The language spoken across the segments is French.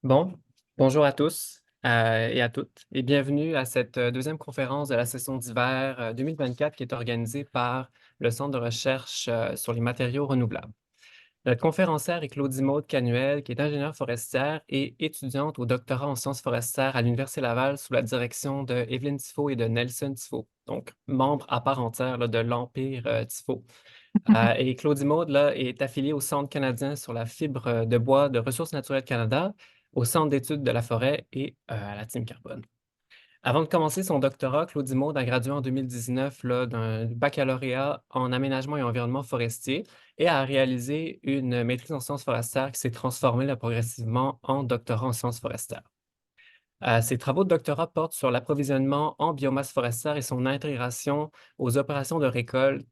Bon, bonjour à tous et à toutes et bienvenue à cette deuxième conférence de la session d'hiver 2024 qui est organisée par le Centre de recherche sur les matériaux renouvelables. Notre conférencière est Claudie Maud Canuel, qui est ingénieure forestière et étudiante au doctorat en sciences forestières à l'Université Laval sous la direction de Evelyne Tifo et de Nelson Tifo, donc membre à part entière là, de l'Empire Tifo. Et Claudie Maud là, est affiliée au Centre canadien sur la fibre de bois de Ressources naturelles Canada, au Centre d'études de la forêt et à la Team Carbone. Avant de commencer son doctorat, Claudie Maud a gradué en 2019 là, d'un baccalauréat en aménagement et environnement forestier et a réalisé une maîtrise en sciences forestières qui s'est transformée là, progressivement en doctorat en sciences forestières. Ses travaux de doctorat portent sur l'approvisionnement en biomasse forestière et son intégration aux opérations de récolte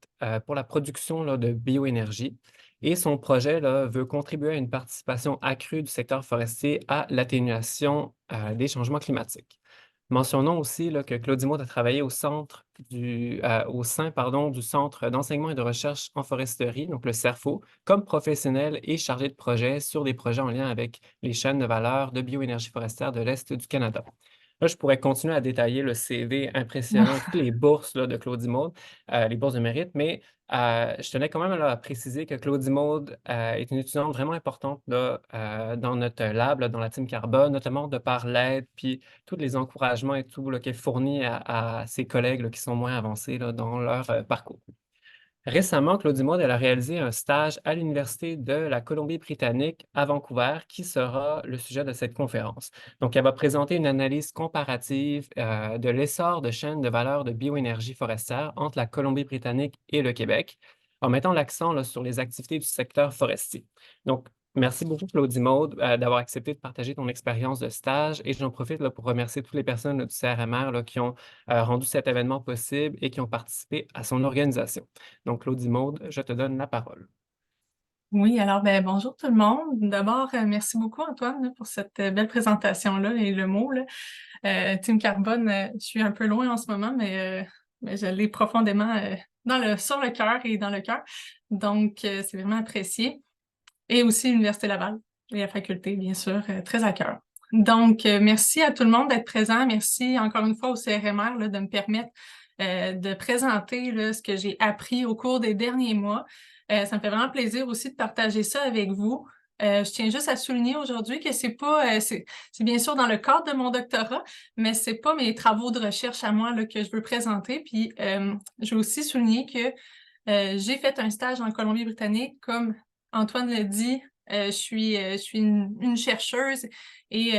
pour la production là, de bioénergie. Et son projet là, veut contribuer à une participation accrue du secteur forestier à l'atténuation des changements climatiques. Mentionnons aussi là, que Claudie Maud a travaillé au sein pardon, du Centre d'enseignement et de recherche en foresterie, donc le CERFO, comme professionnelle et chargée de projet sur des projets en lien avec les chaînes de valeur de bioénergie forestière de l'Est du Canada. Là, je pourrais continuer à détailler le CV impressionnant et toutes les bourses là, de Claudie Maud, les bourses de mérite, mais je tenais quand même là, à préciser que Claudie Maud est une étudiante vraiment importante là, dans notre lab, là, dans la Team Carbone, notamment de par l'aide puis tous les encouragements et tout là, qu'elle fournit à ses collègues là, qui sont moins avancés là, dans leur parcours. Récemment, Claudie Maud, elle a réalisé un stage à l'Université de la Colombie-Britannique à Vancouver, qui sera le sujet de cette conférence. Donc, elle va présenter une analyse comparative de l'essor de chaînes de valeur de bioénergie forestière entre la Colombie-Britannique et le Québec, en mettant l'accent là, sur les activités du secteur forestier. Donc, merci beaucoup, Claudie Maud, d'avoir accepté de partager ton expérience de stage et j'en profite là, pour remercier toutes les personnes là, du CRMR là, qui ont rendu cet événement possible et qui ont participé à son organisation. Donc, Claudie Maud, je te donne la parole. Oui, alors bonjour tout le monde. D'abord, merci beaucoup Antoine là, pour cette belle présentation-là et le mot là. Team Carbone, je suis un peu loin en ce moment, mais je l'ai profondément sur le cœur et dans le cœur. Donc, c'est vraiment apprécié. Et aussi l'Université Laval et la faculté, bien sûr, très à cœur. Donc, merci à tout le monde d'être présent. Merci encore une fois au CRMR là, de me permettre de présenter là, ce que j'ai appris au cours des derniers mois. Ça me fait vraiment plaisir aussi de partager ça avec vous. Je tiens juste à souligner aujourd'hui que c'est pas, c'est bien sûr dans le cadre de mon doctorat, mais c'est pas mes travaux de recherche à moi là, que je veux présenter. Puis, je veux aussi souligner que j'ai fait un stage en Colombie-Britannique, comme Antoine l'a dit. Je suis une chercheuse et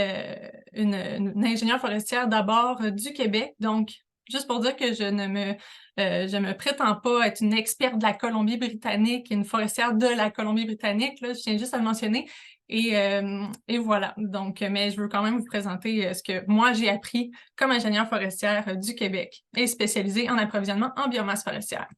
une ingénieure forestière d'abord du Québec. Donc, juste pour dire que je me prétends pas être une experte de la Colombie-Britannique, une forestière de la Colombie-Britannique, là, je tiens juste à le mentionner. Et voilà. Donc, mais je veux quand même vous présenter ce que moi j'ai appris comme ingénieure forestière du Québec et spécialisée en approvisionnement en biomasse forestière.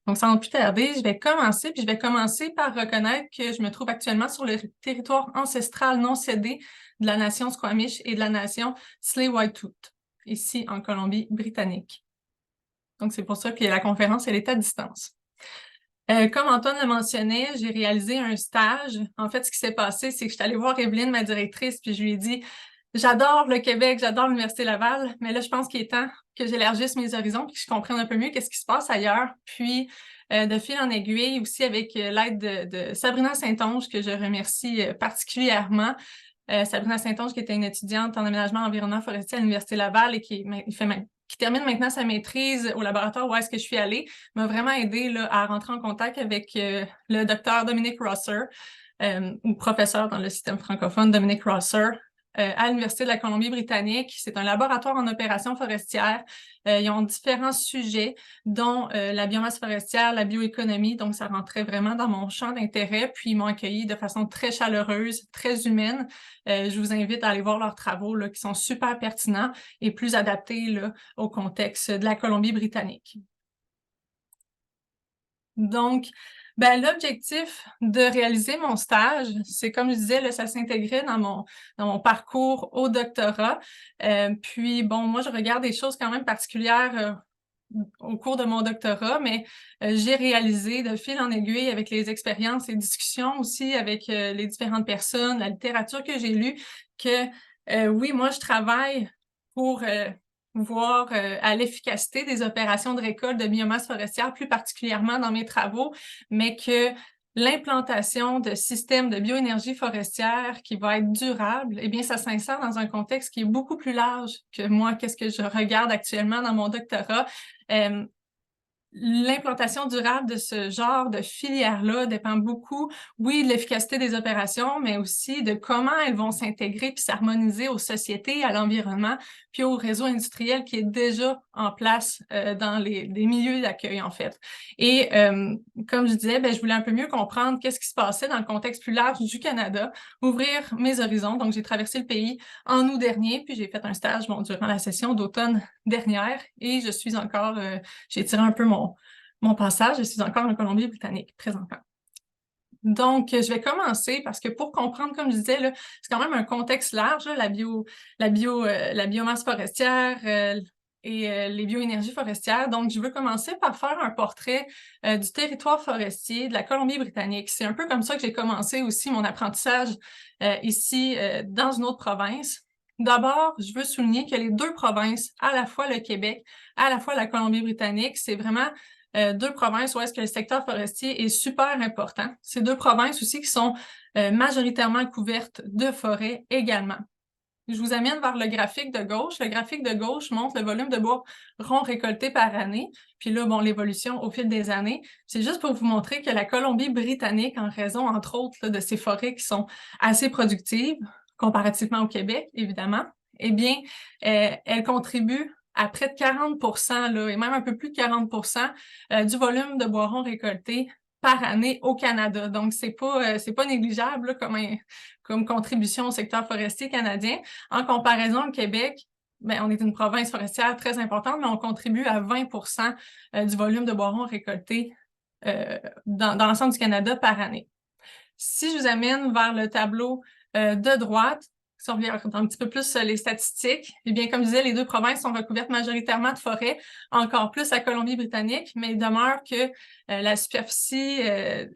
Donc, sans plus tarder, je vais commencer par reconnaître que je me trouve actuellement sur le territoire ancestral non cédé de la nation Squamish et de la nation Tsleil-Waututh, ici en Colombie-Britannique. Donc, c'est pour ça que la conférence, elle est à distance. Comme Antoine le mentionnait, j'ai réalisé un stage. En fait, ce qui s'est passé, c'est que je suis allée voir Evelyne, ma directrice, puis je lui ai dit, j'adore le Québec, j'adore l'Université Laval, mais là, je pense qu'il est temps que j'élargisse mes horizons et que je comprenne un peu mieux qu'est-ce qui se passe ailleurs. Puis, de fil en aiguille, aussi avec l'aide de Sabrina Saint-Onge, que je remercie particulièrement. Sabrina Saint-Onge, qui était une étudiante en aménagement environnement forestier à l'Université Laval et qui termine maintenant sa maîtrise au laboratoire où est-ce que je suis allée, m'a vraiment aidé là, à rentrer en contact avec le docteur Dominic Rosser, ou professeur dans le système francophone, Dominic Rosser, à l'Université de la Colombie-Britannique. C'est un laboratoire en opération forestière. Ils ont différents sujets, dont la biomasse forestière, la bioéconomie. Donc, ça rentrait vraiment dans mon champ d'intérêt. Puis, ils m'ont accueilli de façon très chaleureuse, très humaine. Je vous invite à aller voir leurs travaux là, qui sont super pertinents et plus adaptés là, au contexte de la Colombie-Britannique. Donc, l'objectif de réaliser mon stage, c'est comme je disais, là, ça s'intégrait dans mon parcours au doctorat. Puis, bon, moi, je regarde des choses quand même particulières au cours de mon doctorat, mais j'ai réalisé de fil en aiguille avec les expériences et discussions aussi avec les différentes personnes, la littérature que j'ai lue, que oui, moi, je travaille pour voir à l'efficacité des opérations de récolte de biomasse forestière, plus particulièrement dans mes travaux, mais que l'implantation de systèmes de bioénergie forestière qui va être durable, eh bien, ça s'insère dans un contexte qui est beaucoup plus large que moi, qu'est-ce que je regarde actuellement dans mon doctorat. L'implantation durable de ce genre de filière-là dépend beaucoup, oui, de l'efficacité des opérations, mais aussi de comment elles vont s'intégrer puis s'harmoniser aux sociétés, à l'environnement, puis au réseau industriel qui est déjà en place dans les milieux d'accueil, en fait. Et comme je disais, ben, je voulais un peu mieux comprendre qu'est-ce qui se passait dans le contexte plus large du Canada, ouvrir mes horizons. Donc, j'ai traversé le pays en août dernier, puis j'ai fait un stage durant la session d'automne dernière, et je suis encore... j'ai tiré un peu mon passage. Je suis encore en Colombie-Britannique présentement. Donc, je vais commencer parce que pour comprendre, comme je disais, c'est quand même un contexte large, là, la biomasse forestière et les bioénergies forestières. Donc, je veux commencer par faire un portrait du territoire forestier de la Colombie-Britannique. C'est un peu comme ça que j'ai commencé aussi mon apprentissage ici dans une autre province. D'abord, je veux souligner que les deux provinces, à la fois le Québec, à la fois la Colombie-Britannique, c'est vraiment deux provinces où est-ce que le secteur forestier est super important. C'est deux provinces aussi qui sont majoritairement couvertes de forêts également. Je vous amène vers le graphique de gauche. Le graphique de gauche montre le volume de bois rond récolté par année. Puis là, bon, l'évolution au fil des années. C'est juste pour vous montrer que la Colombie-Britannique, en raison, entre autres, là, de ces forêts qui sont assez productives, comparativement au Québec, évidemment, eh bien, elle contribue à près de 40%, là, et même un peu plus de 40% du volume de bois rond récolté par année au Canada. Donc, c'est pas négligeable là, comme contribution au secteur forestier canadien. En comparaison, le Québec, ben, on est une province forestière très importante, mais on contribue à 20% du volume de bois rond récolté dans l'ensemble du Canada par année. Si je vous amène vers le tableau de droite, si on regarde un petit peu plus les statistiques, eh bien, comme je disais, les deux provinces sont recouvertes majoritairement de forêts, encore plus à Colombie-Britannique, mais il demeure que la superficie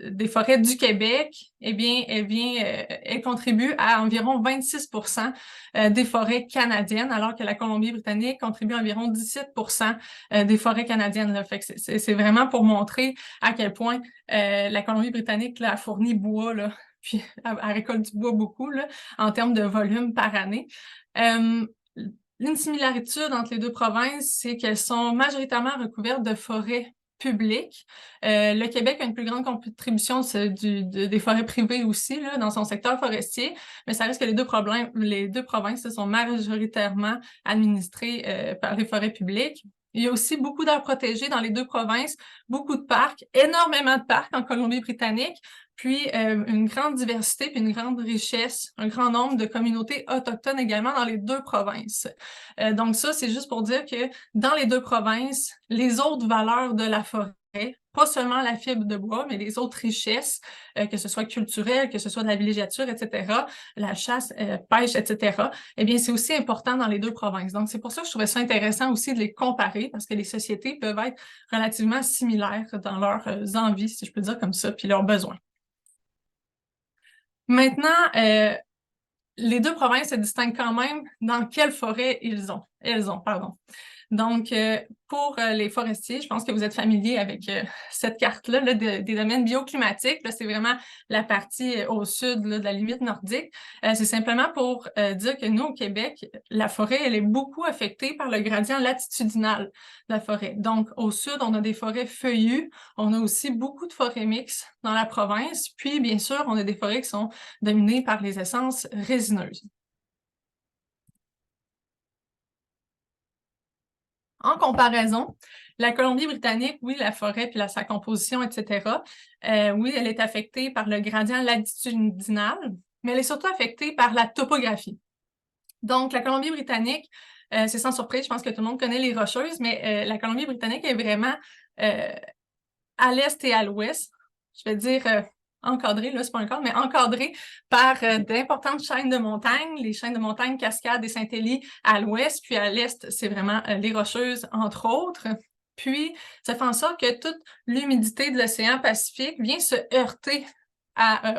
des forêts du Québec, eh bien, elle contribue à environ 26% des forêts canadiennes, alors que la Colombie-Britannique contribue à environ 17% des forêts canadiennes. Là. Fait que c'est vraiment pour montrer à quel point la Colombie-Britannique là, a fourni bois, là, puis elle récolte du bois beaucoup là, en termes de volume par année. Une similitude entre les deux provinces, c'est qu'elles sont majoritairement recouvertes de forêts publiques. Le Québec a une plus grande contribution des forêts privées aussi là, dans son secteur forestier, mais ça reste que les deux provinces sont majoritairement administrées par les forêts publiques. Il y a aussi beaucoup d'aires protégées dans les deux provinces, beaucoup de parcs, énormément de parcs en Colombie-Britannique, puis une grande diversité, puis une grande richesse, un grand nombre de communautés autochtones également dans les deux provinces. Donc ça, c'est juste pour dire que dans les deux provinces, les autres valeurs de la forêt, pas seulement la fibre de bois, mais les autres richesses, que ce soit culturelles, que ce soit de la villégiature, etc., la chasse, pêche, etc., eh bien, c'est aussi important dans les deux provinces. Donc, c'est pour ça que je trouvais ça intéressant aussi de les comparer, parce que les sociétés peuvent être relativement similaires dans leurs envies, si je peux dire comme ça, puis leurs besoins. Maintenant, les deux provinces se distinguent quand même dans quelle forêt elles ont, pardon. Donc, pour les forestiers, je pense que vous êtes familiers avec cette carte-là là, des domaines bioclimatiques. Là, c'est vraiment la partie au sud là, de la limite nordique. C'est simplement pour dire que nous, au Québec, la forêt, elle est beaucoup affectée par le gradient latitudinal de la forêt. Donc, au sud, on a des forêts feuillues. On a aussi beaucoup de forêts mixtes dans la province. Puis, bien sûr, on a des forêts qui sont dominées par les essences résineuses. En comparaison, la Colombie-Britannique, oui, la forêt puis sa composition, etc., oui, elle est affectée par le gradient latitudinal, mais elle est surtout affectée par la topographie. Donc, la Colombie-Britannique, c'est sans surprise, je pense que tout le monde connaît les Rocheuses, mais la Colombie-Britannique est vraiment à l'est et à l'ouest. Je vais dire encadré, là, c'est pas un cadre, mais encadré par d'importantes chaînes de montagnes, les chaînes de montagnes Cascade et Saint-Élie à l'ouest, puis à l'est, c'est vraiment les Rocheuses, entre autres. Puis, ça fait en sorte que toute l'humidité de l'océan Pacifique vient se heurter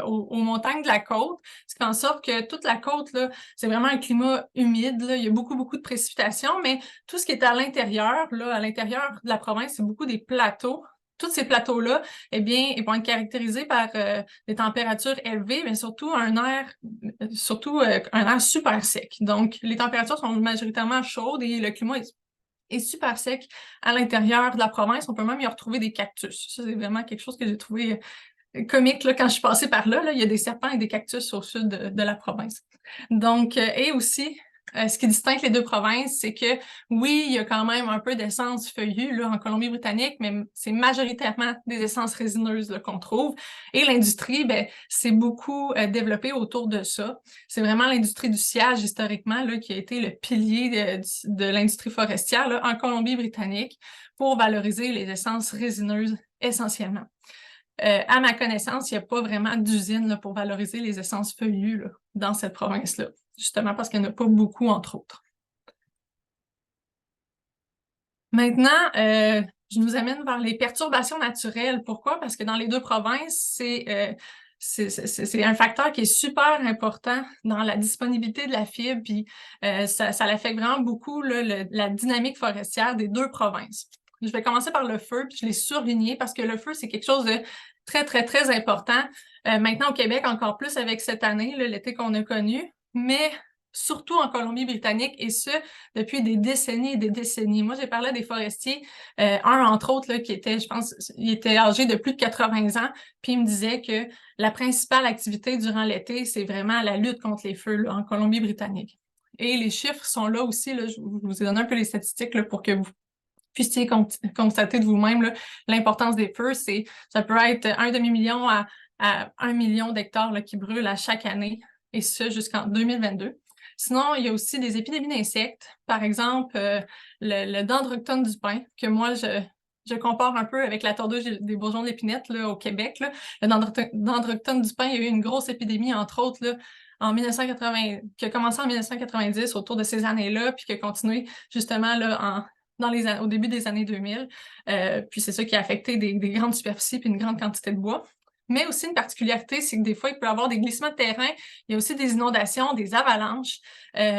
aux montagnes de la côte, ce qui fait en sorte que toute la côte, là, c'est vraiment un climat humide, là. Il y a beaucoup, beaucoup de précipitations, mais tout ce qui est à l'intérieur, là, à l'intérieur de la province, c'est beaucoup des plateaux. Tous ces plateaux-là, eh bien, ils vont être caractérisés par des températures élevées, mais surtout un air super sec. Donc, les températures sont majoritairement chaudes et le climat est super sec à l'intérieur de la province. On peut même y retrouver des cactus. Ça, c'est vraiment quelque chose que j'ai trouvé comique là, quand je suis passée par là, là. Il y a des serpents et des cactus au sud de la province. Donc, et aussi, ce qui distingue les deux provinces, c'est que oui, il y a quand même un peu d'essence feuillue là, en Colombie-Britannique, mais c'est majoritairement des essences résineuses qu'on trouve. Et l'industrie, ben, c'est beaucoup développé autour de ça. C'est vraiment l'industrie du sciage, historiquement, là, qui a été le pilier de l'industrie forestière là, en Colombie-Britannique pour valoriser les essences résineuses essentiellement. À ma connaissance, il n'y a pas vraiment d'usine pour valoriser les essences feuillues là, dans cette province-là, justement parce qu'il n'y en a pas beaucoup, entre autres. Maintenant, je nous amène vers les perturbations naturelles. Pourquoi? Parce que dans les deux provinces, c'est un facteur qui est super important dans la disponibilité de la fibre, puis ça l'affecte vraiment beaucoup là, la dynamique forestière des deux provinces. Je vais commencer par le feu, puis je l'ai surligné parce que le feu, c'est quelque chose de très, très, très important. Maintenant, au Québec, encore plus avec cette année, l'été qu'on a connu, mais surtout en Colombie-Britannique, et ce, depuis des décennies et des décennies. Moi, j'ai parlé à des forestiers, un entre autres, là, qui était, je pense, il était âgé de plus de 80 ans, puis il me disait que la principale activité durant l'été, c'est vraiment la lutte contre les feux là, en Colombie-Britannique. Et les chiffres sont là aussi, là, je vous ai donné un peu les statistiques là, pour que vous puissiez constater de vous-même l'importance des feux. Ça peut être un demi-million à 1 million d'hectares qui brûlent à chaque année, et ce jusqu'en 2022. Sinon, il y a aussi des épidémies d'insectes. Par exemple, le dendroctone du pin, que moi, je compare un peu avec la tordouche des bourgeons de l'épinette là, au Québec. Là. Le dendroctone du pin, il y a eu une grosse épidémie, entre autres, là, en 1980, qui a commencé en 1990, autour de ces années-là, puis qui a continué justement là, au début des années 2000. Puis c'est ça qui a affecté des grandes superficies puis une grande quantité de bois. Mais aussi une particularité, c'est que des fois, il peut y avoir des glissements de terrain. Il y a aussi des inondations, des avalanches,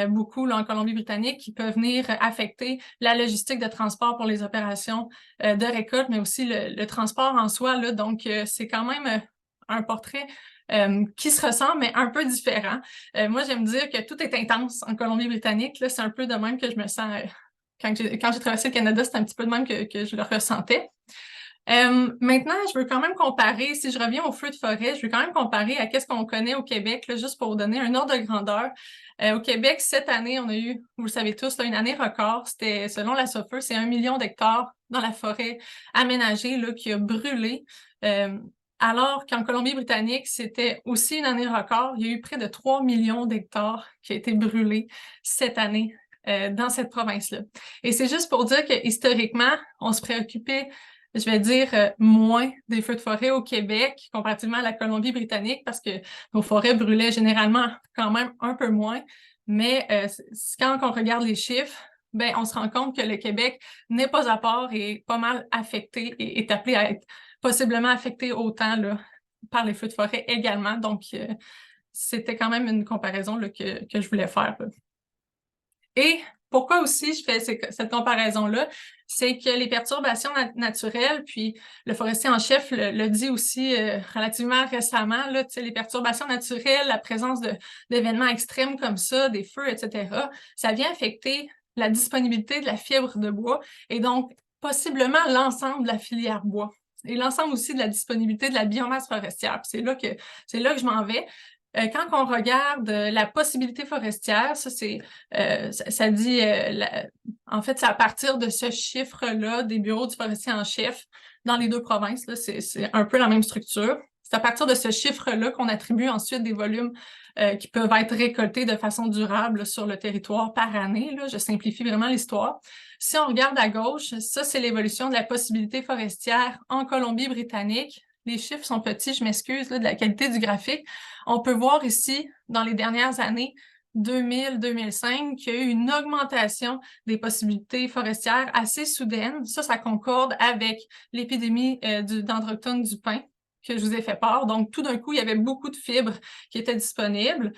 beaucoup là, en Colombie-Britannique, qui peuvent venir affecter la logistique de transport pour les opérations de récolte, mais aussi le transport en soi. Là. Donc, c'est quand même un portrait qui se ressemble, mais un peu différent. Moi, j'aime dire que tout est intense en Colombie-Britannique. C'est un peu de même que je me sens quand j'ai traversé le Canada, c'était un petit peu de même que je le ressentais. Maintenant, je veux quand même comparer, si je reviens aux feux de forêt, je veux quand même comparer à ce qu'on connaît au Québec, là, juste pour vous donner un ordre de grandeur. Au Québec, cette année, on a eu, vous le savez tous, là, une année record. C'était, selon la SOFEUR, c'est 1 million d'hectares dans la forêt aménagée là, qui a brûlé. Alors qu'en Colombie-Britannique, c'était aussi une année record. Il y a eu près de 3 millions d'hectares qui ont été brûlés cette année dans cette province-là. Et c'est juste pour dire que historiquement, on se préoccupait, je vais dire, moins des feux de forêt au Québec comparativement à la Colombie-Britannique parce que nos forêts brûlaient généralement quand même un peu moins. Mais quand on regarde les chiffres, ben, on se rend compte que le Québec n'est pas à part et pas mal affecté et est appelé à être possiblement affecté autant là, par les feux de forêt également. Donc, c'était quand même une comparaison là, que je voulais faire. Là. Et pourquoi aussi je fais cette comparaison-là? C'est que les perturbations naturelles, puis le forestier en chef le dit aussi relativement récemment, là, les perturbations naturelles, la présence d'événements extrêmes comme ça, des feux, etc., ça vient affecter la disponibilité de la fibre de bois et donc possiblement l'ensemble de la filière bois et l'ensemble aussi de la disponibilité de la biomasse forestière. C'est là que je m'en vais. Quand on regarde la possibilité forestière, ça dit, en fait, c'est à partir de ce chiffre-là des bureaux du forestier en chef dans les deux provinces, là, c'est un peu la même structure. C'est à partir de ce chiffre-là qu'on attribue ensuite des volumes qui peuvent être récoltés de façon durable là, sur le territoire par année. Là. Je simplifie vraiment l'histoire. Si on regarde à gauche, ça, c'est l'évolution de la possibilité forestière en Colombie-Britannique. Les chiffres sont petits, je m'excuse de la qualité du graphique. On peut voir ici, dans les dernières années, 2000-2005 qu'il y a eu une augmentation des possibilités forestières assez soudaine. Ça concorde avec l'épidémie d'Androctone du pin que je vous ai fait part. Donc, tout d'un coup, il y avait beaucoup de fibres qui étaient disponibles.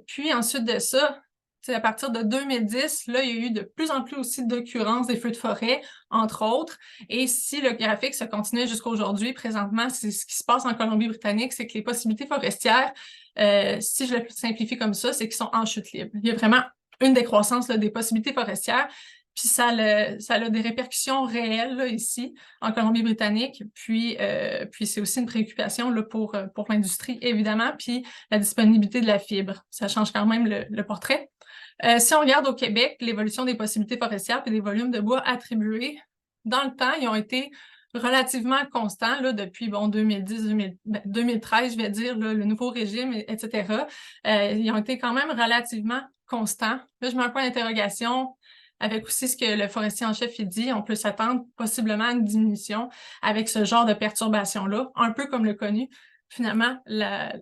Puis ensuite de ça, à partir de 2010, là, il y a eu de plus en plus aussi d'occurrences des feux de forêt, entre autres. Et si le graphique se continue jusqu'à aujourd'hui, présentement, c'est ce qui se passe en Colombie-Britannique, c'est que les possibilités forestières, si je le simplifie comme ça, c'est qu'ils sont en chute libre. Il y a vraiment une décroissance là, des possibilités forestières. Puis ça a des répercussions réelles là, ici, en Colombie-Britannique. Puis c'est aussi une préoccupation là, pour l'industrie, évidemment. Puis la disponibilité de la fibre. Ça change quand même le portrait. Si on regarde au Québec, l'évolution des possibilités forestières et des volumes de bois attribués, dans le temps, ils ont été relativement constants là, depuis 2013, je vais dire, là, le nouveau régime, etc. Ils ont été quand même relativement constants. Là, je mets un point d'interrogation avec aussi ce que le forestier en chef il dit. On peut s'attendre possiblement à une diminution avec ce genre de perturbation-là, un peu comme le connu finalement la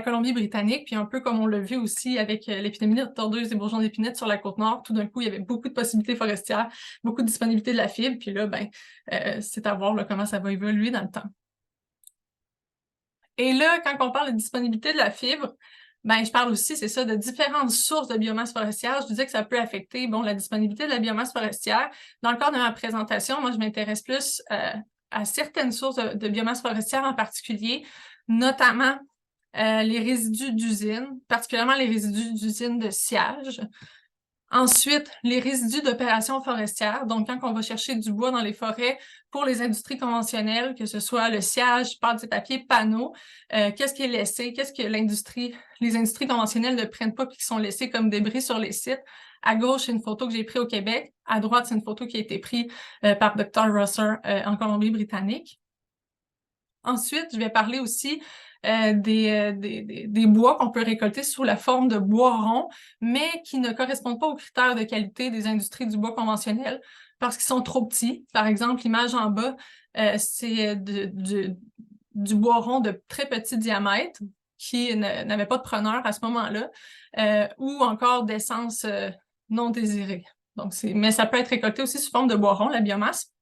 Colombie-Britannique, puis un peu comme on l'a vu aussi avec l'épidémie de tordeuse et bourgeons d'épinette sur la Côte-Nord, tout d'un coup, il y avait beaucoup de possibilités forestières, beaucoup de disponibilité de la fibre, puis là, c'est à voir là, comment ça va évoluer dans le temps. Et là, quand on parle de disponibilité de la fibre, je parle aussi, c'est ça, de différentes sources de biomasse forestière. Je disais que ça peut affecter, la disponibilité de la biomasse forestière. Dans le cadre de ma présentation, moi, je m'intéresse plus à certaines sources de biomasse forestière en particulier, notamment les résidus d'usines, particulièrement les résidus d'usines de sciage. Ensuite, les résidus d'opérations forestières. Donc, quand on va chercher du bois dans les forêts pour les industries conventionnelles, que ce soit le sciage, pâte du papier, panneaux, qu'est-ce qui est laissé? Qu'est-ce que les industries conventionnelles ne prennent pas et qui sont laissées comme débris sur les sites? À gauche, c'est une photo que j'ai prise au Québec. À droite, c'est une photo qui a été prise par Dr. Rosser en Colombie-Britannique. Ensuite, je vais parler aussi des bois qu'on peut récolter sous la forme de bois rond, mais qui ne correspondent pas aux critères de qualité des industries du bois conventionnel parce qu'ils sont trop petits. Par exemple, l'image en bas, c'est du bois rond de très petit diamètre qui n'avait pas de preneur à ce moment-là, ou encore d'essence non désirée. Donc, mais ça peut être récolté aussi sous forme de bois rond, la biomasse.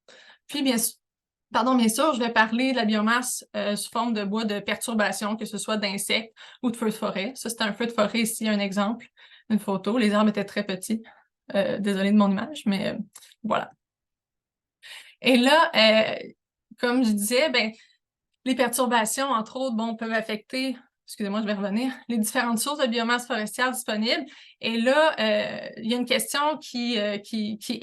Puis, bien sûr, je vais parler de la biomasse sous forme de bois de perturbation, que ce soit d'insectes ou de feux de forêt. Ça, c'est un feu de forêt ici, un exemple, une photo. Les arbres étaient très petits. Désolée de mon image, mais voilà. Et là, comme je disais, les perturbations, entre autres, peuvent affecter, excusez-moi, je vais revenir, les différentes sources de biomasse forestière disponibles. Et là, il y a une question qui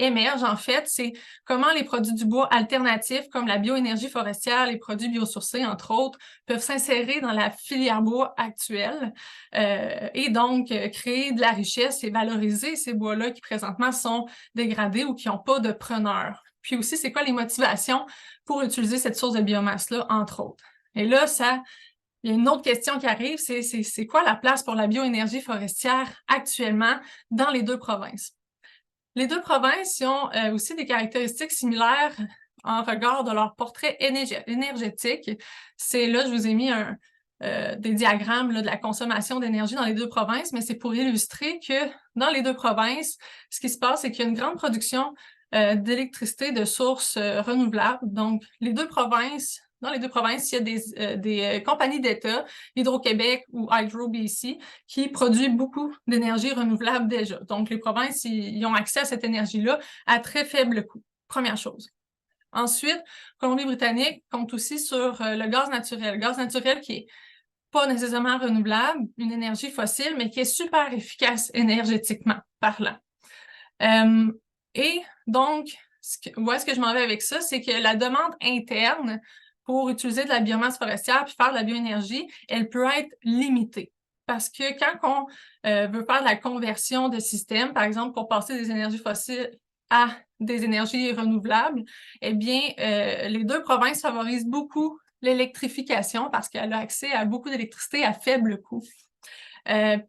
émerge, en fait, c'est comment les produits du bois alternatifs, comme la bioénergie forestière, les produits biosourcés, entre autres, peuvent s'insérer dans la filière bois actuelle et donc créer de la richesse et valoriser ces bois-là qui présentement sont dégradés ou qui n'ont pas de preneur. Puis aussi, c'est quoi les motivations pour utiliser cette source de biomasse-là, entre autres. Et là, il y a une autre question qui arrive, c'est quoi la place pour la bioénergie forestière actuellement dans les deux provinces? Les deux provinces ont aussi des caractéristiques similaires en regard de leur portrait énergétique. C'est là, je vous ai mis des diagrammes là, de la consommation d'énergie dans les deux provinces, mais c'est pour illustrer que dans les deux provinces, ce qui se passe, c'est qu'il y a une grande production d'électricité de sources renouvelables. Donc, dans les deux provinces, il y a des compagnies d'État, Hydro-Québec ou Hydro-BC, qui produisent beaucoup d'énergie renouvelable déjà. Donc, les provinces, ils ont accès à cette énergie-là à très faible coût. Première chose. Ensuite, Colombie-Britannique compte aussi sur le gaz naturel. Le gaz naturel qui est pas nécessairement renouvelable, une énergie fossile, mais qui est super efficace énergétiquement parlant. Et donc, où est-ce que je m'en vais avec ça? C'est que la demande interne pour utiliser de la biomasse forestière puis faire de la bioénergie, elle peut être limitée. Parce que quand on veut faire de la conversion de système, par exemple, pour passer des énergies fossiles à des énergies renouvelables, eh bien, les deux provinces favorisent beaucoup l'électrification parce qu'elle a accès à beaucoup d'électricité à faible coût.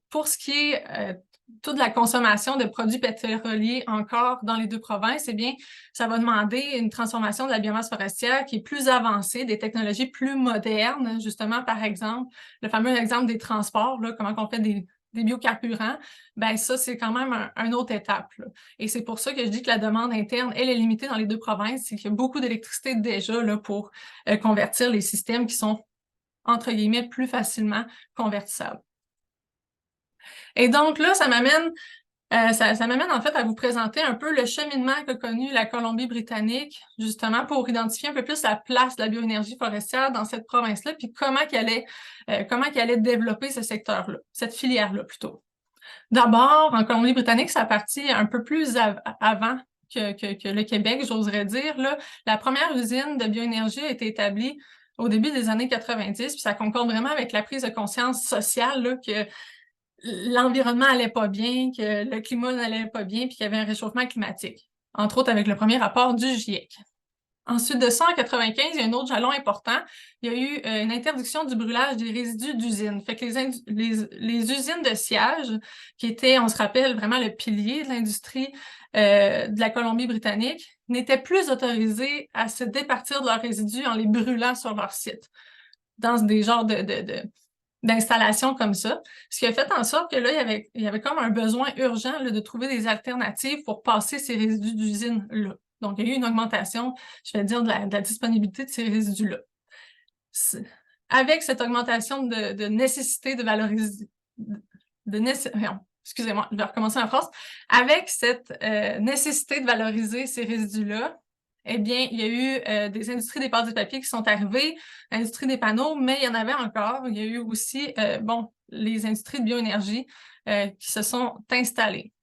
Pour ce qui est toute la consommation de produits pétroliers encore dans les deux provinces, eh bien, ça va demander une transformation de la biomasse forestière qui est plus avancée, des technologies plus modernes, justement, par exemple, le fameux exemple des transports, là, comment on fait des biocarburants, ben ça, c'est quand même une autre étape, là. Et c'est pour ça que je dis que la demande interne, elle est limitée dans les deux provinces, c'est qu'il y a beaucoup d'électricité déjà là, pour convertir les systèmes qui sont, entre guillemets, plus facilement convertissables. Et donc là, ça m'amène en fait à vous présenter un peu le cheminement qu'a connu la Colombie-Britannique, justement pour identifier un peu plus la place de la bioénergie forestière dans cette province-là, puis comment qu'elle allait développer ce secteur-là, cette filière-là plutôt. D'abord, en Colombie-Britannique, ça a parti un peu plus avant que le Québec, j'oserais dire. Là. La première usine de bioénergie a été établie au début des années 90, puis ça concorde vraiment avec la prise de conscience sociale là, que l'environnement allait pas bien, que le climat n'allait pas bien, puis qu'il y avait un réchauffement climatique. Entre autres avec le premier rapport du GIEC. Ensuite de ça, en 95, il y a un autre jalon important. Il y a eu une interdiction du brûlage des résidus d'usines. Fait que les usines de sciage, qui étaient, on se rappelle, vraiment le pilier de l'industrie de la Colombie-Britannique, n'étaient plus autorisées à se départir de leurs résidus en les brûlant sur leur site, dans des genres d'installations comme ça. Ce qui a fait en sorte que là, il y avait comme un besoin urgent là, de trouver des alternatives pour passer ces résidus d'usine-là. Donc, il y a eu une augmentation, je vais dire, de la disponibilité de ces résidus-là. Avec cette augmentation de nécessité de valoriser, excusez-moi, je vais recommencer en France. Avec cette nécessité de valoriser ces résidus-là, eh bien, il y a eu des industries des pâtes et papier qui sont arrivées, l'industrie des panneaux, mais il y en avait encore. Il y a eu aussi, les industries de bioénergie qui se sont installées.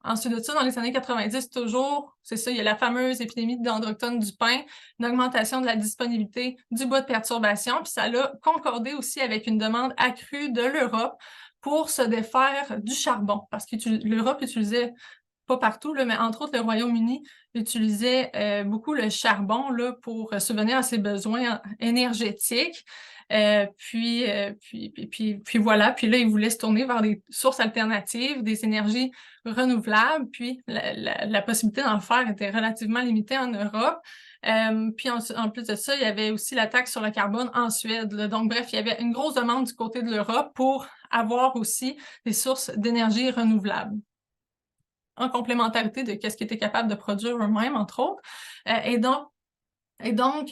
Ensuite de ça, dans les années 90, toujours, c'est ça, il y a la fameuse épidémie de dendroctone du pin, une augmentation de la disponibilité du bois de perturbation, puis ça a concordé aussi avec une demande accrue de l'Europe pour se défaire du charbon, parce que l'Europe utilisait, pas partout, là, mais entre autres le Royaume-Uni utilisait beaucoup le charbon là, pour subvenir à ses besoins énergétiques. Puis voilà, puis là, ils voulaient se tourner vers des sources alternatives, des énergies renouvelables, puis la possibilité d'en faire était relativement limitée en Europe. Puis en plus de ça, il y avait aussi la taxe sur le carbone en Suède. Là. Donc bref, il y avait une grosse demande du côté de l'Europe pour avoir aussi des sources d'énergie renouvelables en complémentarité de ce qu'ils étaient capables de produire eux-mêmes, entre autres. Et donc,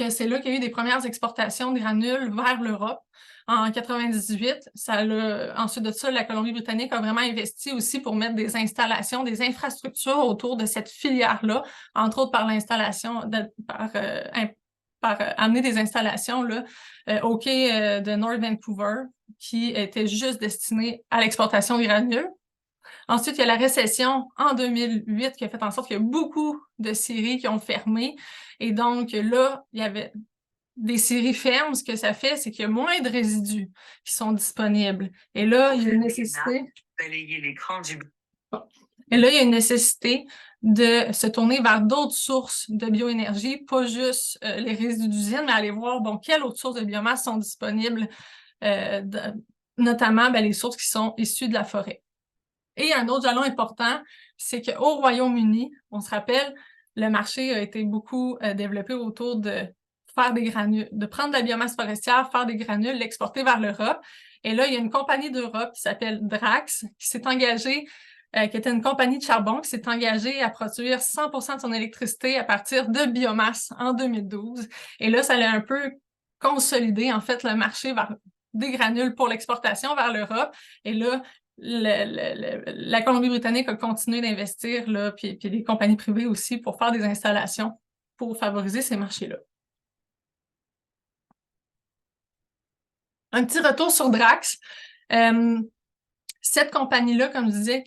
c'est là qu'il y a eu des premières exportations de granules vers l'Europe. En 98, ensuite de ça, la Colombie-Britannique a vraiment investi aussi pour mettre des installations, des infrastructures autour de cette filière-là, entre autres par l'installation, amener des installations là, au quai de North Vancouver, qui étaient juste destinées à l'exportation de granules. Ensuite, il y a la récession en 2008 qui a fait en sorte qu'il y a beaucoup de scieries qui ont fermé. Et donc, là, il y avait des scieries fermes. Ce que ça fait, c'est qu'il y a moins de résidus qui sont disponibles. Et là, il y a une nécessité... Et là, il y a une nécessité de se tourner vers d'autres sources de bioénergie, pas juste les résidus d'usine, mais aller voir, quelles autres sources de biomasse sont disponibles, notamment les sources qui sont issues de la forêt. Et un autre jalon important, c'est qu'au Royaume-Uni, on se rappelle, le marché a été beaucoup développé autour de faire des granules, de prendre de la biomasse forestière, faire des granules, l'exporter vers l'Europe. Et là, il y a une compagnie d'Europe qui s'appelle Drax, qui s'est engagée, qui était une compagnie de charbon, qui s'est engagée à produire 100% de son électricité à partir de biomasse en 2012. Et là, ça a un peu consolidé, en fait, le marché vers des granules pour l'exportation vers l'Europe. Et là, la Colombie-Britannique a continué d'investir, puis des compagnies privées aussi, pour faire des installations pour favoriser ces marchés-là. Un petit retour sur Drax. Cette compagnie-là, comme je disais,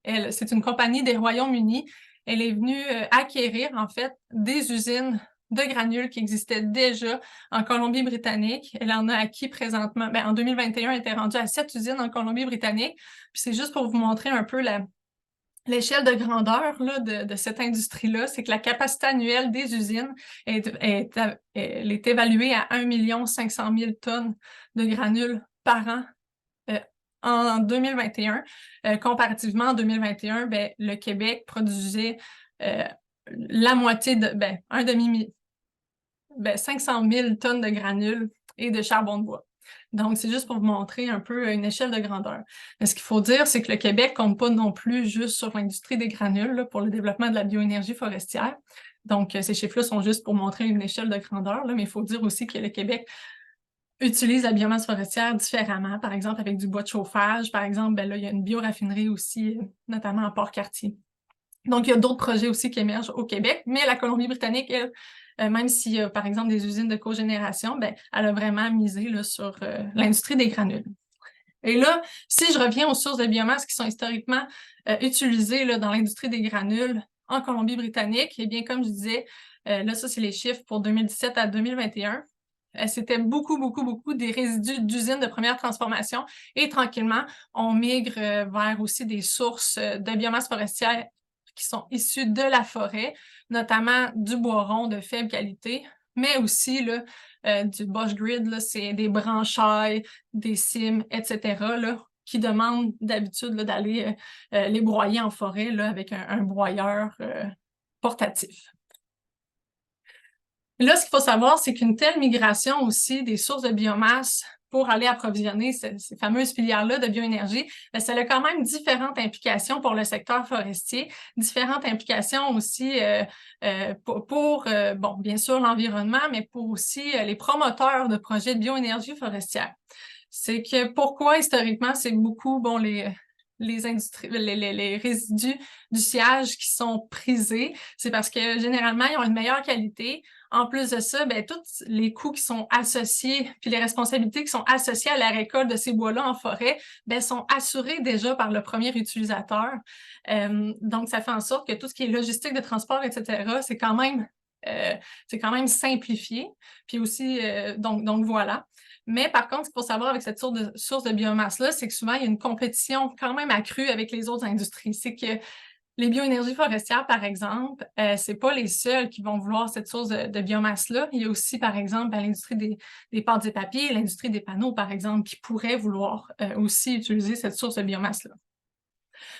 c'est une compagnie des Royaumes-Unis. Elle est venue acquérir, en fait, des usines de granules qui existaient déjà en Colombie-Britannique. Elle en a acquis présentement. En 2021, elle était rendue à 7 usines en Colombie-Britannique. Puis c'est juste pour vous montrer un peu l'échelle de grandeur là, de cette industrie-là. C'est que la capacité annuelle des usines elle est évaluée à 1 500 000 tonnes de granules par an en 2021. Comparativement, en 2021, le Québec produisait la moitié de, 500 000 tonnes de granules et de charbon de bois. Donc, c'est juste pour vous montrer un peu une échelle de grandeur. Mais ce qu'il faut dire, c'est que le Québec compte pas non plus juste sur l'industrie des granules là, pour le développement de la bioénergie forestière. Donc, ces chiffres-là sont juste pour montrer une échelle de grandeur, là, mais il faut dire aussi que le Québec utilise la biomasse forestière différemment, par exemple avec du bois de chauffage. Par exemple, ben là, il y a une bioraffinerie aussi, notamment à Port-Cartier. Donc, il y a d'autres projets aussi qui émergent au Québec, mais la Colombie-Britannique, elle, même s'il y a, par exemple, des usines de cogénération, ben, elle a vraiment misé là, sur l'industrie des granules. Et là, si je reviens aux sources de biomasse qui sont historiquement utilisées là, dans l'industrie des granules en Colombie-Britannique, eh bien, comme je disais, là, ça, c'est les chiffres pour 2017 à 2021. C'était beaucoup des résidus d'usines de première transformation. Et tranquillement, on migre vers aussi des sources de biomasse forestière qui sont issues de la forêt, notamment du bois rond de faible qualité, mais aussi là, du bush grid, c'est des branchailles, des cimes, etc., là, qui demandent d'habitude d'aller les broyer en forêt là, avec un broyeur portatif. Là, ce qu'il faut savoir, c'est qu'une telle migration aussi des sources de biomasse pour aller approvisionner ces fameuses filières-là de bioénergie, bien, ça a quand même différentes implications pour le secteur forestier, différentes implications aussi bon, bien sûr, l'environnement, mais pour aussi les promoteurs de projets de bioénergie forestière. C'est que pourquoi, historiquement, c'est beaucoup, bon, les résidus du sciage qui sont prisés, c'est parce que généralement, ils ont une meilleure qualité. En plus de ça, ben, tous les coûts qui sont associés, puis les responsabilités qui sont associées à la récolte de ces bois-là en forêt, ben, sont assurés déjà par le premier utilisateur. Donc, ça fait en sorte que tout ce qui est logistique de transport, etc., c'est quand même simplifié. Puis aussi, donc voilà. Mais par contre, ce qu'il faut savoir avec cette source de biomasse-là, c'est que souvent, il y a une compétition quand même accrue avec les autres industries. C'est que les bioénergies forestières, par exemple, c'est pas les seuls qui vont vouloir cette source de biomasse-là. Il y a aussi, par exemple, l'industrie des pâtes et papiers, l'industrie des panneaux, par exemple, qui pourraient vouloir aussi utiliser cette source de biomasse-là.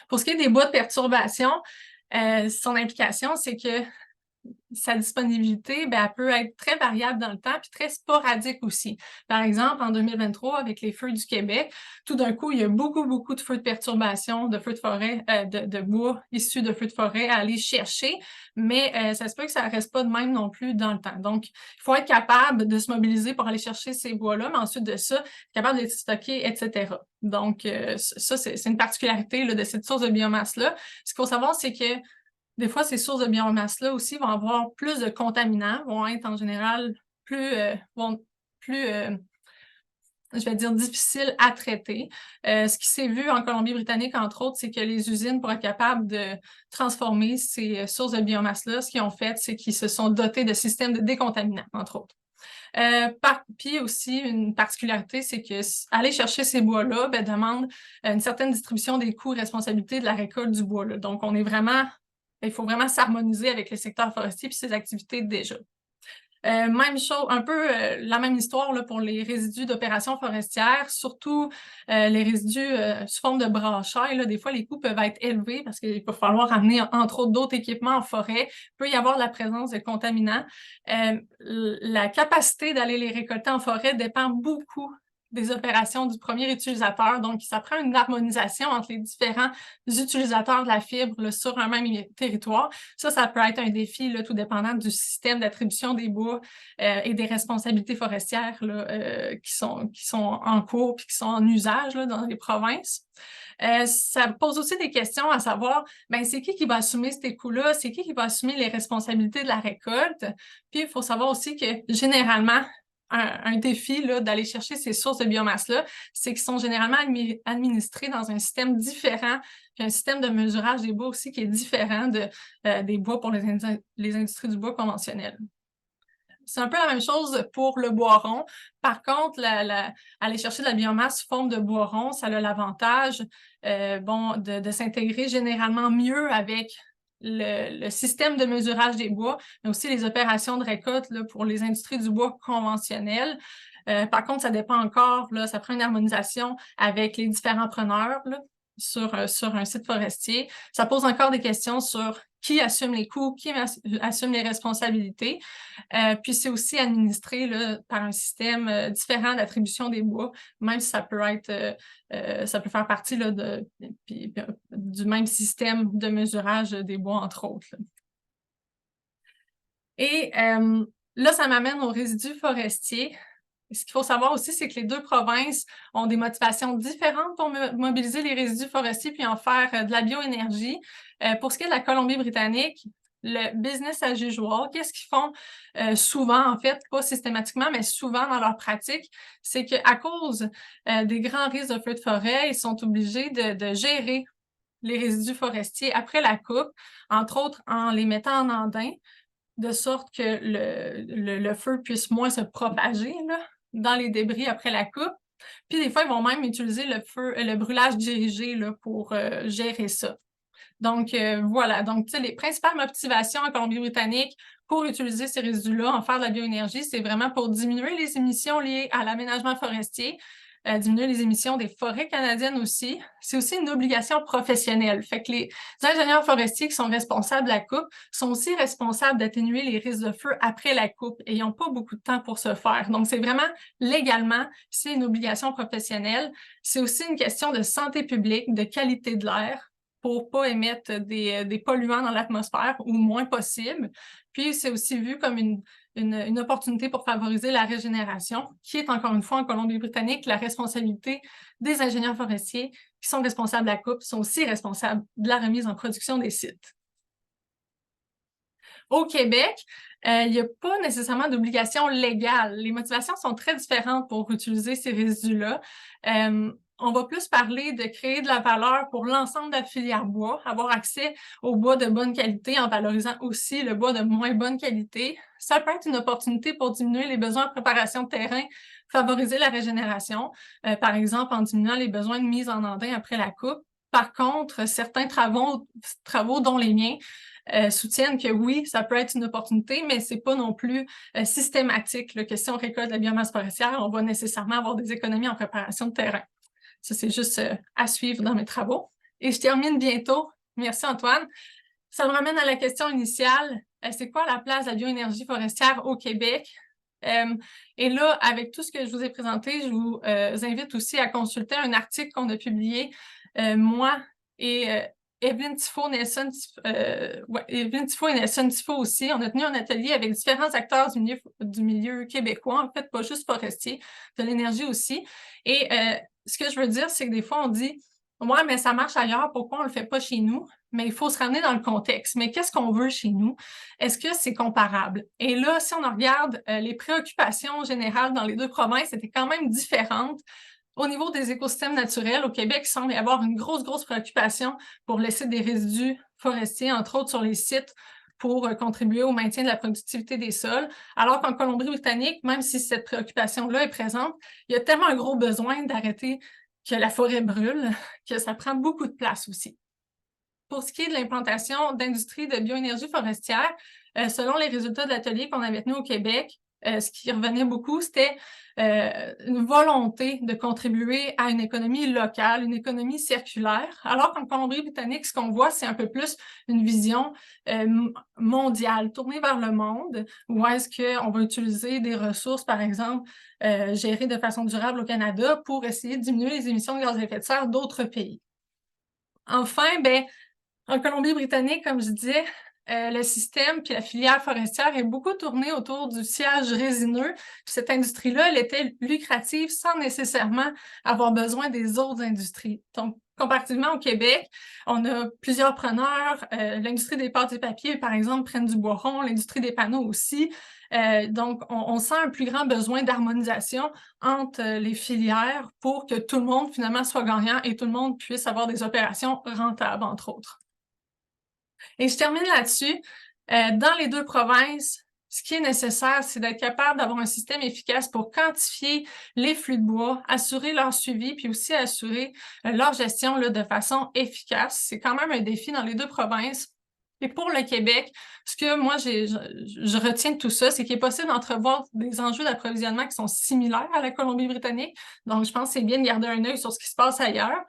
Pour ce qui est des bois de perturbation, son implication, c'est que sa disponibilité, ben, elle peut être très variable dans le temps, puis très sporadique aussi. Par exemple, en 2023, avec les feux du Québec, tout d'un coup, il y a beaucoup de feux de perturbation, de feux de forêt, de bois issus de feux de forêt à aller chercher, mais ça se peut que ça ne reste pas de même non plus dans le temps. Donc, il faut être capable de se mobiliser pour aller chercher ces bois-là, mais ensuite de ça, capable de les stocker, etc. Donc, ça, c'est une particularité là, de cette source de biomasse-là. Ce qu'il faut savoir, c'est que des fois, ces sources de biomasse-là aussi vont avoir plus de contaminants, vont être en général je vais dire, difficiles à traiter. Ce qui s'est vu en Colombie-Britannique, entre autres, c'est que les usines, pour être capables de transformer ces sources de biomasse-là, ce qu'ils ont fait, c'est qu'ils se sont dotés de systèmes de décontaminants, entre autres. Puis aussi, une particularité, c'est que aller chercher ces bois-là demande une certaine distribution des coûts et responsabilités de la récolte du bois-là. Donc, il faut vraiment s'harmoniser avec le secteur forestier et ses activités déjà. Même chose, un peu la même histoire là, pour les résidus d'opérations forestières, surtout les résidus sous forme de branchailles. Là, des fois, les coûts peuvent être élevés parce qu'il va falloir amener, entre autres, d'autres équipements en forêt. Il peut y avoir la présence de contaminants. La capacité d'aller les récolter en forêt dépend beaucoup des opérations du premier utilisateur. Donc, ça prend une harmonisation entre les différents utilisateurs de la fibre là, sur un même territoire. Ça peut être un défi, là, tout dépendant du système d'attribution des bois et des responsabilités forestières là, qui sont en cours et qui sont en usage là, dans les provinces. Ça pose aussi des questions à savoir, c'est qui va assumer ces coûts-là? C'est qui va assumer les responsabilités de la récolte? Puis, il faut savoir aussi que généralement, un défi d'aller chercher ces sources de biomasse-là, c'est qu'ils sont généralement administrés dans un système différent, puis un système de mesurage des bois aussi qui est différent des bois pour les industries du bois conventionnelles. C'est un peu la même chose pour le bois rond. Par contre, aller chercher de la biomasse sous forme de bois rond, ça a l'avantage de s'intégrer généralement mieux avec le système de mesurage des bois, mais aussi les opérations de récolte là, pour les industries du bois conventionnelles. Par contre, ça dépend encore, là, ça prend une harmonisation avec les différents preneurs là, sur un site forestier. Ça pose encore des questions sur qui assume les coûts, qui assume les responsabilités. Puis c'est aussi administré là, par un système différent d'attribution des bois, même si ça peut être, ça peut faire partie là, du même système de mesurage des bois, entre autres. Là. Et là, ça m'amène aux résidus forestiers. Ce qu'il faut savoir aussi, c'est que les deux provinces ont des motivations différentes pour mobiliser les résidus forestiers puis en faire de la bioénergie. Pour ce qui est de la Colombie-Britannique, le business as usual, qu'est-ce qu'ils font souvent, en fait, pas systématiquement, mais souvent dans leur pratique, c'est qu'à cause des grands risques de feux de forêt, ils sont obligés de gérer les résidus forestiers après la coupe, entre autres en les mettant en andin, de sorte que le feu puisse moins se propager là, dans les débris après la coupe. Puis des fois, ils vont même utiliser le brûlage dirigé là, pour gérer ça. Donc, voilà. Donc, tu sais, les principales motivations en Colombie-Britannique pour utiliser ces résidus-là, en faire de la bioénergie, c'est vraiment pour diminuer les émissions liées à l'aménagement forestier, diminuer les émissions des forêts canadiennes aussi. C'est aussi une obligation professionnelle. Fait que les ingénieurs forestiers qui sont responsables de la coupe sont aussi responsables d'atténuer les risques de feu après la coupe et ils n'ont pas beaucoup de temps pour ce faire. Donc, c'est vraiment légalement, c'est une obligation professionnelle. C'est aussi une question de santé publique, de qualité de l'air pour ne pas émettre des polluants dans l'atmosphère ou moins possible. Puis, c'est aussi vu comme une opportunité pour favoriser la régénération, qui est encore une fois en Colombie-Britannique la responsabilité des ingénieurs forestiers qui sont responsables de la coupe, sont aussi responsables de la remise en production des sites. Au Québec, il n'y a pas nécessairement d'obligation légale. Les motivations sont très différentes pour utiliser ces résidus-là. On va plus parler de créer de la valeur pour l'ensemble de la filière bois, avoir accès au bois de bonne qualité en valorisant aussi le bois de moins bonne qualité. Ça peut être une opportunité pour diminuer les besoins de préparation de terrain, favoriser la régénération, par exemple en diminuant les besoins de mise en andin après la coupe. Par contre, certains travaux dont les miens, soutiennent que oui, ça peut être une opportunité, mais c'est pas non plus systématique. Là, que si on récolte de la biomasse forestière, on va nécessairement avoir des économies en préparation de terrain. Ça, c'est juste à suivre dans mes travaux. Et je termine bientôt. Merci, Antoine. Ça me ramène à la question initiale. C'est quoi la place de la bioénergie forestière au Québec? Et là, avec tout ce que je vous ai présenté, je vous invite aussi à consulter un article qu'on a publié, moi et Evelyne Tifo et Nelson Tifo aussi. On a tenu un atelier avec différents acteurs du milieu québécois, en fait, pas juste forestier, de l'énergie aussi. Et ce que je veux dire, c'est que des fois, on dit « Ouais, mais ça marche ailleurs, pourquoi on le fait pas chez nous? » Mais il faut se ramener dans le contexte. Mais qu'est-ce qu'on veut chez nous? Est-ce que c'est comparable? Et là, si on regarde les préoccupations générales dans les deux provinces, c'était quand même différentes. Au niveau des écosystèmes naturels, au Québec, il semble y avoir une grosse préoccupation pour laisser des résidus forestiers, entre autres sur les sites, pour contribuer au maintien de la productivité des sols. Alors qu'en Colombie-Britannique, même si cette préoccupation-là est présente, il y a tellement un gros besoin d'arrêter que la forêt brûle, que ça prend beaucoup de place aussi. Pour ce qui est de l'implantation d'industries de bioénergie forestière, selon les résultats de l'atelier qu'on avait tenu au Québec, ce qui revenait beaucoup, c'était une volonté de contribuer à une économie locale, une économie circulaire, alors qu'en Colombie-Britannique, ce qu'on voit, c'est un peu plus une vision mondiale, tournée vers le monde, où est-ce qu'on va utiliser des ressources, par exemple, gérées de façon durable au Canada pour essayer de diminuer les émissions de gaz à effet de serre d'autres pays. Enfin, en Colombie-Britannique, comme je disais, le système puis la filière forestière est beaucoup tournée autour du sciage résineux. Puis cette industrie-là, elle était lucrative sans nécessairement avoir besoin des autres industries. Donc, comparativement au Québec, on a plusieurs preneurs. L'industrie des pâtes et papiers, par exemple, prennent du bois rond, l'industrie des panneaux aussi. Donc, on sent un plus grand besoin d'harmonisation entre les filières pour que tout le monde, finalement, soit gagnant et tout le monde puisse avoir des opérations rentables, entre autres. Et je termine là-dessus. Dans les deux provinces, ce qui est nécessaire, c'est d'être capable d'avoir un système efficace pour quantifier les flux de bois, assurer leur suivi, puis aussi assurer leur gestion là, de façon efficace. C'est quand même un défi dans les deux provinces. Et pour le Québec, ce que moi, je retiens de tout ça, c'est qu'il est possible d'entrevoir des enjeux d'approvisionnement qui sont similaires à la Colombie-Britannique. Donc, je pense que c'est bien de garder un œil sur ce qui se passe ailleurs.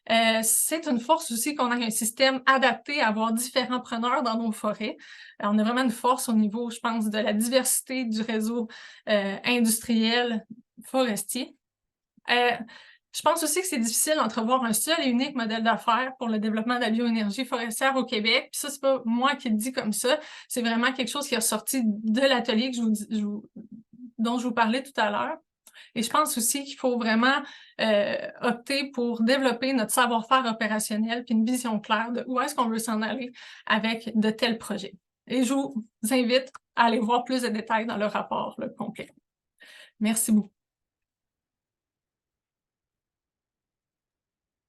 C'est une force aussi qu'on ait un système adapté à avoir différents preneurs dans nos forêts. On a vraiment une force au niveau, je pense, de la diversité du réseau industriel forestier. Je pense aussi que c'est difficile d'entrevoir un seul et unique modèle d'affaires pour le développement de la bioénergie forestière au Québec. Puis ça, c'est pas moi qui le dis comme ça. C'est vraiment quelque chose qui est ressorti de l'atelier dont je vous parlais tout à l'heure. Et je pense aussi qu'il faut vraiment opter pour développer notre savoir-faire opérationnel puis une vision claire de où est-ce qu'on veut s'en aller avec de tels projets. Et je vous invite à aller voir plus de détails dans le rapport complet. Merci beaucoup.